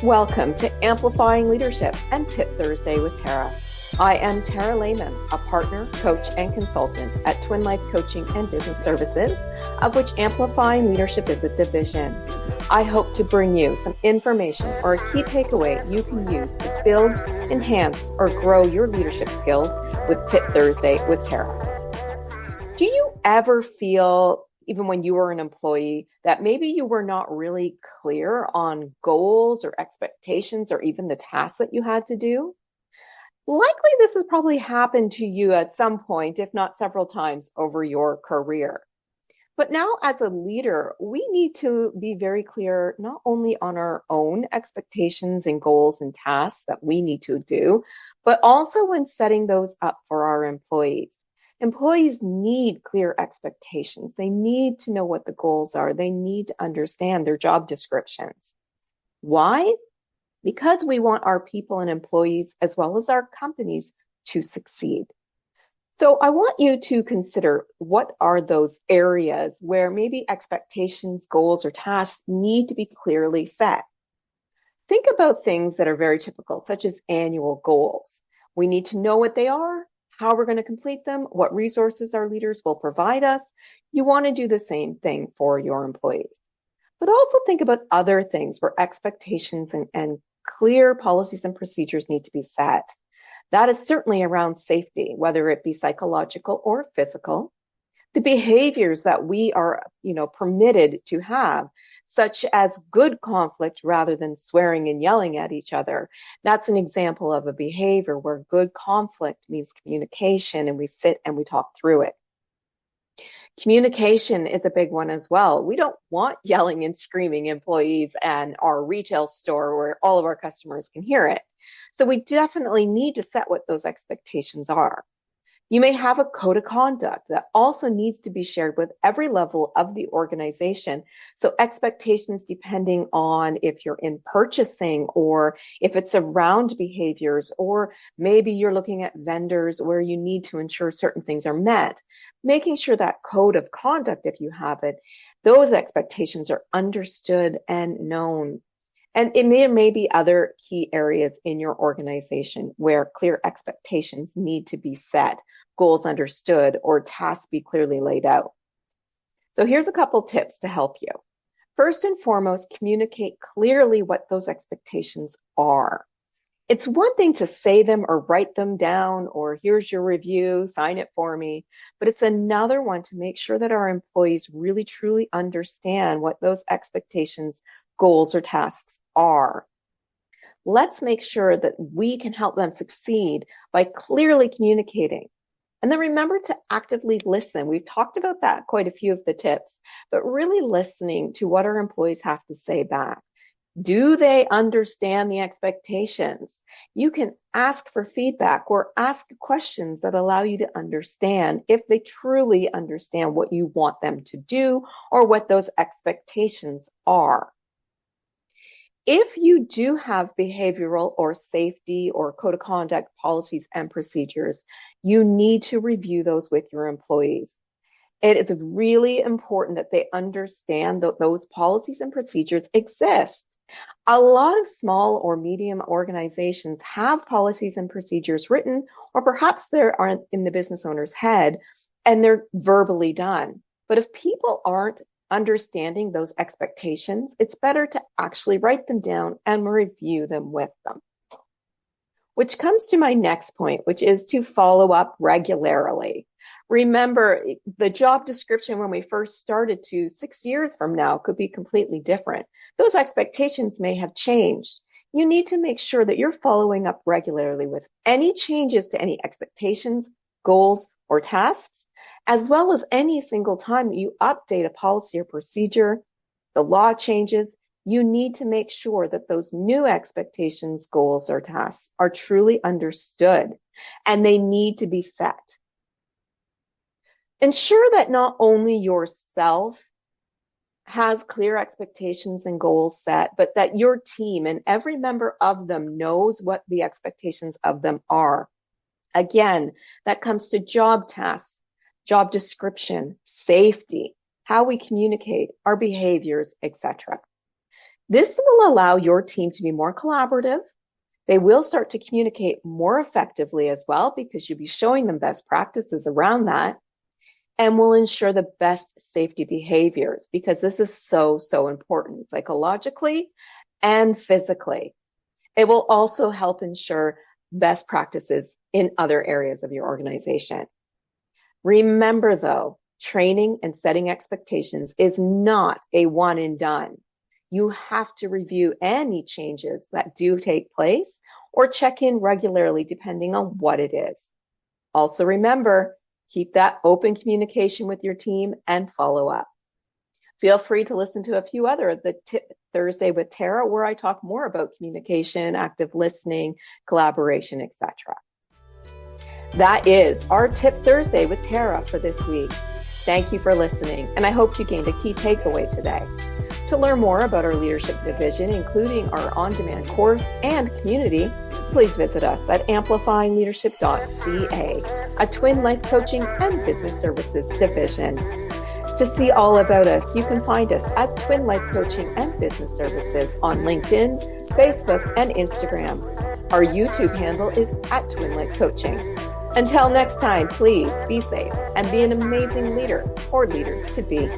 Welcome to Amplifying Leadership and Tip Thursday with Tara. I am Tara Lehman, a partner, coach, and consultant at Twin Life Coaching and Business Services, of which Amplifying Leadership is a division. I hope to bring you some information or a key takeaway you can use to build, enhance, or grow your leadership skills with Tip Thursday with Tara. Do you ever feel, even when you were an employee, that maybe you were not really clear on goals or expectations or even the tasks that you had to do? Likely this has probably happened to you at some point, if not several times over your career. But now as a leader, we need to be very clear not only on our own expectations and goals and tasks that we need to do, but also when setting those up for our employees. Employees need clear expectations. They need to know what the goals are. They need to understand their job descriptions. Why? Because we want our people and employees, as well as our companies, to succeed. So I want you to consider, what are those areas where maybe expectations, goals, or tasks need to be clearly set? Think about things that are very typical, such as annual goals. We need to know what they are, how we're going to complete them, what resources our leaders will provide us. You want to do the same thing for your employees. But also think about other things where expectations and clear policies and procedures need to be set. That is certainly around safety, whether it be psychological or physical. The behaviors that we are, permitted to have, such as good conflict rather than swearing and yelling at each other. That's an example of a behavior where good conflict means communication, and we sit and we talk through it. Communication is a big one as well. We don't want yelling and screaming employees and our retail store where all of our customers can hear it. So we definitely need to set what those expectations are. You may have a code of conduct that also needs to be shared with every level of the organization. So expectations depending on if you're in purchasing or if it's around behaviors, or maybe you're looking at vendors where you need to ensure certain things are met. Making sure that code of conduct, if you have it, those expectations are understood and known. And there may be other key areas in your organization where clear expectations need to be set, goals understood, or tasks be clearly laid out. So here's a couple tips to help you. First and foremost, communicate clearly what those expectations are. It's one thing to say them or write them down, or here's your review, sign it for me. But it's another one to make sure that our employees really truly understand what those expectations, goals, or tasks are. Let's make sure that we can help them succeed by clearly communicating. And then remember to actively listen. We've talked about that, quite a few of the tips, but really listening to what our employees have to say back. Do they understand the expectations? You can ask for feedback or ask questions that allow you to understand if they truly understand what you want them to do or what those expectations are. If you do have behavioral or safety or code of conduct policies and procedures, you need to review those with your employees. It is really important that they understand that those policies and procedures exist. A lot of small or medium organizations have policies and procedures written, or perhaps they aren't in the business owner's head and they're verbally done. But if people aren't understanding those expectations, it's better to actually write them down and review them with them. Which comes to my next point, which is to follow up regularly. Remember, the job description when we first started to 6 years from now could be completely different. Those expectations may have changed. You need to make sure that you're following up regularly with any changes to any expectations, goals, or tasks, as well as any single time you update a policy or procedure, the law changes. You need to make sure that those new expectations, goals, or tasks are truly understood, and they need to be set. Ensure that not only yourself has clear expectations and goals set, but that your team and every member of them knows what the expectations of them are. Again, that comes to job tasks, job description, safety, how we communicate, our behaviors, etc. This will allow your team to be more collaborative. They will start to communicate more effectively as well because you'll be showing them best practices around that, and will ensure the best safety behaviors because this is so, so important psychologically and physically. It will also help ensure best practices in other areas of your organization. Remember though, training and setting expectations is not a one and done. You have to review any changes that do take place or check in regularly depending on what it is. Also remember, keep that open communication with your team and follow up. Feel free to listen to a few other of the Tip Thursday with Tara, where I talk more about communication, active listening, collaboration, etc. That is our Tip Thursday with Tara for this week. Thank you for listening, and I hope you gained a key takeaway today. To learn more about our leadership division, including our on-demand course and community, please visit us at amplifyingleadership.ca, a Twin Life Coaching and Business Services division. To see all about us, you can find us as Twin Life Coaching and Business Services on LinkedIn, Facebook, and Instagram. Our YouTube handle is at Twin Life Coaching. Until next time, please be safe and be an amazing leader or leader to be.